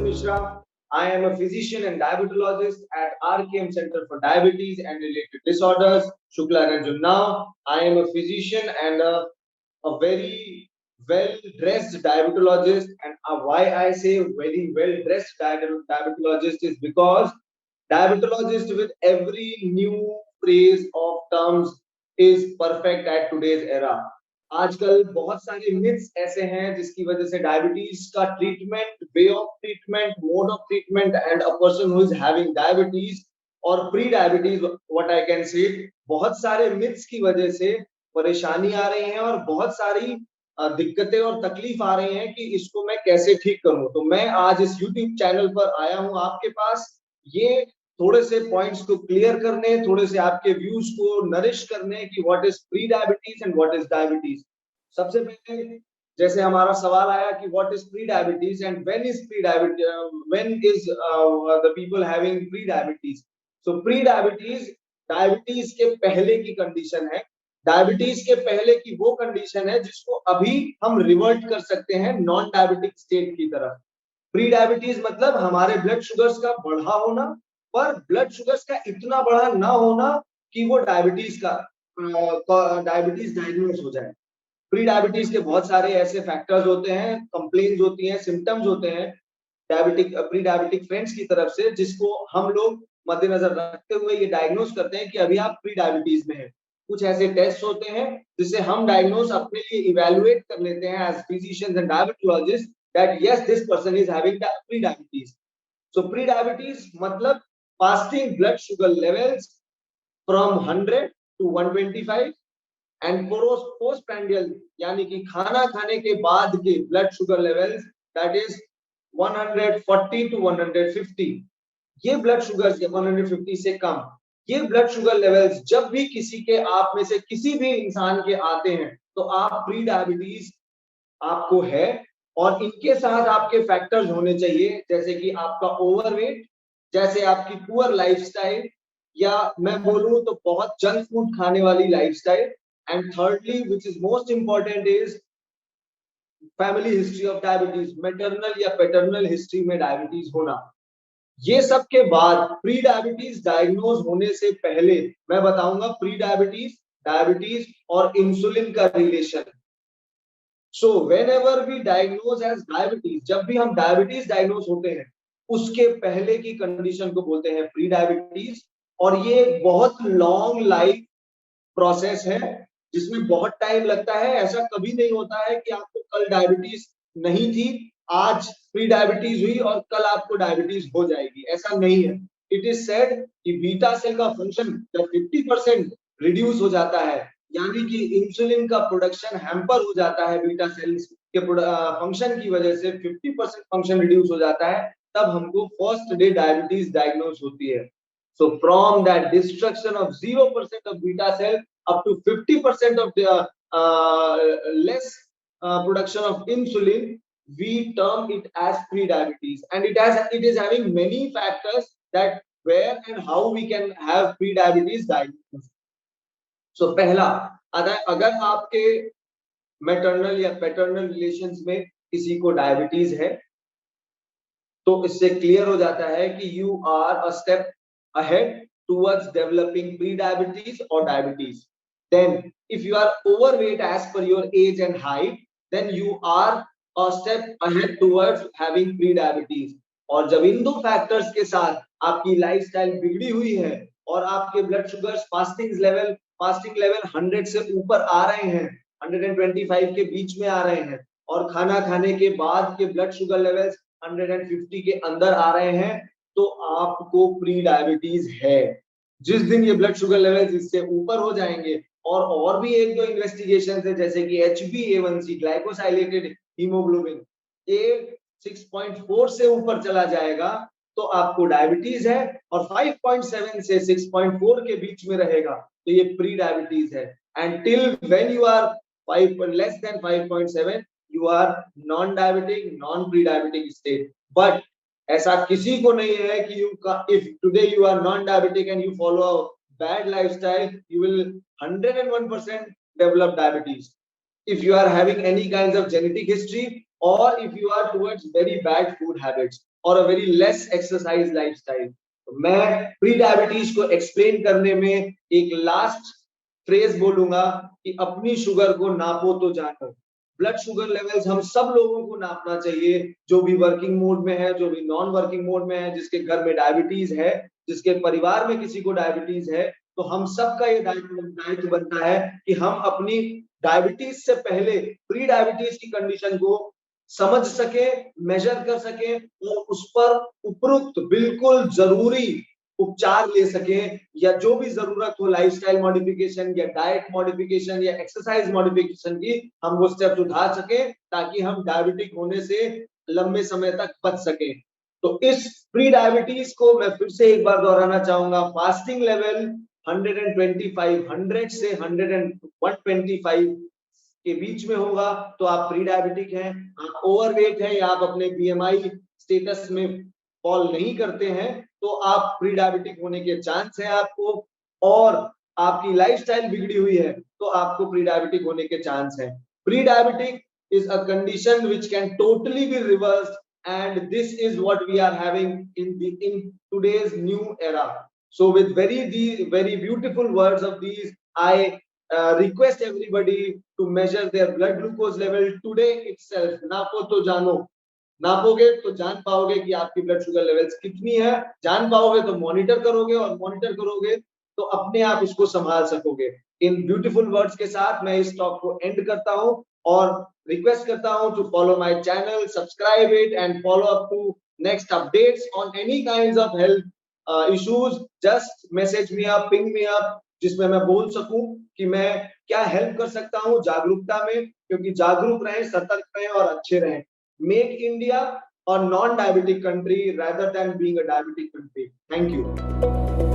Mishra. I am a physician and diabetologist at RKM Center for Diabetes and Related Disorders, Shukla Ranjan. Now, I am a physician and a very well-dressed diabetologist. And why I say very well-dressed diabetologist is because diabetologist with every new phrase of terms is perfect at today's era. आजकल बहुत सारे myths ऐसे हैं जिसकी वजह से diabetes का treatment, way of treatment, mode of treatment and a person who is having diabetes और pre diabetes, what I can say, बहुत सारे मिथ्स की वजह से परेशानी आ रही है और बहुत सारी दिक्कतें और तकलीफ आ रही हैं कि इसको मैं कैसे ठीक करूं। तो मैं आज इस यूट्यूब चैनल पर आया हूं आपके पास ये थोड़े से पॉइंट्स को क्लियर करने, थोड़े से आपके व्यूज को नरिश करने कि what is pre diabetes and what is diabetes. सबसे पहले जैसे हमारा सवाल आया कि what is pre diabetes and when is pre diabetes, when is the people having pre diabetes. So pre diabetes diabetes के पहले की कंडीशन है। डायबिटीज के पहले की वो कंडीशन है जिसको अभी हम रिवर्ट कर सकते हैं नॉन डायबिटिक स्टेट की तरफ। प्री डायबिटीज मतलब हमारे ब्लड शुगर्स का बढ़ा होना, पर ब्लड शुगर्स का इतना बढ़ा ना होना कि वो डायबिटीज डायग्नोज हो जाए। प्री डायबिटीज के बहुत सारे ऐसे फैक्टर्स होते हैं, कंप्लेन्स होती हैं, सिम्टम्स होते हैं प्री डायबिटिक फ्रेंड्स की तरफ से, जिसको हम लोग मद्देनजर रखते हुए ये डायग्नोज करते हैं कि अभी आप प्री डायबिटीज में हैं। कुछ ऐसे टेस्ट होते हैं जिससे हम डायग्नोज अपने लिए इवेलुएट कर लेते हैं as physicians and diabetologist that yes this person is having pre diabetes. So pre diabetes मतलब fasting blood sugar levels from 100 to 125 and postprandial यानी कि खाना खाने के बाद के blood sugar levels that is 140 to 150। ये ब्लड शुगर 150 से कम, ये ब्लड शुगर लेवल्स जब भी किसी के, आप में से किसी भी इंसान के आते हैं तो आप प्री डायबिटीज आपको है। और इनके साथ आपके फैक्टर्स होने चाहिए जैसे कि आपका ओवरवेट, जैसे आपकी पुअर लाइफस्टाइल, या मैं बोलूं तो बहुत जंक फूड खाने वाली lifestyle. And thirdly which is most important is family history of diabetes, maternal या पैटर्नल हिस्ट्री में डायबिटीज होना। ये सब के बाद प्री डायबिटीज डायग्नोज होने से पहले मैं बताऊंगा प्री डायबिटीज, डायबिटीज और इंसुलिन का relation. So whenever we diagnose as diabetes, जब भी हम डायबिटीज डायग्नोज होते हैं उसके पहले की कंडीशन को बोलते हैं प्री डायबिटीज। और ये एक बहुत लॉन्ग लाइफ प्रोसेस है जिसमें बहुत टाइम लगता है। ऐसा कभी नहीं होता है कि आपको कल डायबिटीज नहीं थी, आज प्री डायबिटीज हुई और कल आपको डायबिटीज हो जाएगी, ऐसा नहीं है। इट इज सेड कि बीटा सेल का फंक्शन जब 50% रिड्यूस हो जाता है, यानी कि इंसुलिन का प्रोडक्शन हैम्पर हो जाता है, बीटा सेल्स के फंक्शन की वजह से 50% फंक्शन रिड्यूस हो जाता है, तब हमको फर्स्ट डे डायबिटीज डायग्नोज होती है। So from that destruction of 0% of beta cell up to 50% of the less production of insulin, we term it as pre-diabetes, and it is having many factors that where and how we can have pre-diabetes diagnosis. So पहला, अगर आपके maternal या paternal relations में किसी को diabetes है तो इससे क्लियर हो जाता है कि you are a step ahead towards developing pre-diabetes or diabetes. Then if you are overweight as per your age and height, then you are a step ahead towards having pre-diabetes. और जब इन दो factors के साथ आपकी lifestyle बिगड़ी हुई है और आपके ब्लड शुगर फास्टिंग लेवल 100 से ऊपर आ रहे हैं, 125 के बीच में आ रहे हैं, और खाना खाने के बाद के ब्लड शुगर लेवल्स 150 के अंदर आ रहे हैं, तो आपको प्री डायबिटीज है। जिस दिन ये ब्लड शुगर लेवल्स इससे ऊपर हो जाएंगे, और भी एक दो इन्वेस्टिगेशन है जैसे कि HbA1c, ग्लाइकोसाइलेटेड हीमोग्लोबिन, ये 6.4 से ऊपर चला जाएगा तो आपको डायबिटीज है, और 5.7 से 6.4 के बीच में रहेगा तो ये प्री डायबिटीज है। And till when you are less than 5.7 you are non-diabetic, non-pre-diabetic state. But ऐसा किसी को नहीं है कि if today you are non-diabetic and you follow a bad lifestyle, you will 101% develop diabetes. If you are having any kinds of genetic history, or if you are towards very bad food habits, और a very less exercise lifestyle. तो मैं pre diabetes को explain करने में एक last phrase बोलूंगा कि अपनी शुगर को नापो तो जानो। ब्लड शुगर लेवल्स हम सब लोगों को नापना चाहिए, जो भी वर्किंग मोड में है, जो भी नॉन वर्किंग मोड में है, जिसके घर में डायबिटीज है, जिसके परिवार में किसी को डायबिटीज है, तो हम सबका ये दायित्व बनता है कि हम अपनी डायबिटीज से पहले प्री डायबिटीज की कंडीशन को समझ सके, मेजर कर सके और उस पर उपयुक्त बिल्कुल जरूरी उपचार ले सके, या जो भी जरूरत हो लाइफस्टाइल मॉडिफिकेशन या डाइट मॉडिफिकेशन या एक्सरसाइज मॉडिफिकेशन की, हम वो स्टेप उठा सके ताकि हम डायबिटिक होने से लंबे समय तक बच सके। तो इस प्री डायबिटीज को मैं फिर से एक बार दोहराना चाहूंगा, फास्टिंग लेवल 125 100 से 125 के बीच में होगा तो आप प्री डायबिटिक हैं। आप ओवरवेट हैं या आप अपने बीएमआई स्टेटस में फॉल नहीं करते हैं तो आप प्री डायबिटिक होने के चांस है आपको, और आपकी लाइफस्टाइल बिगड़ी हुई है तो आपको प्री डायबिटिक होने के चांस है। Pre diabetic is a condition which can totally be reversed, and this is what we are having in today's new era. So with very beautiful words of these, I request everybody to measure their blood glucose level today itself. नापो तो जानो। नापोगे तो जान पाओगे कि आपकी blood sugar levels कितनी है, जान पाओगे तो मॉनिटर करोगे, और मॉनिटर करोगे तो अपने आप इसको संभाल सकोगे। इन ब्यूटीफुल वर्ड्स के साथ मैं इस टॉक को एंड करता हूं और रिक्वेस्ट करता हूं to follow my channel, subscribe it and follow up to next updates on any kinds of health issues. Just message me up, ping me up, जिसमें मैं बोल सकूं कि मैं क्या हेल्प कर सकता हूं जागरूकता में, क्योंकि जागरूक रहें, सतर्क रहें और अच्छे रहें। Make India a non-diabetic country rather than being a diabetic country. Thank you.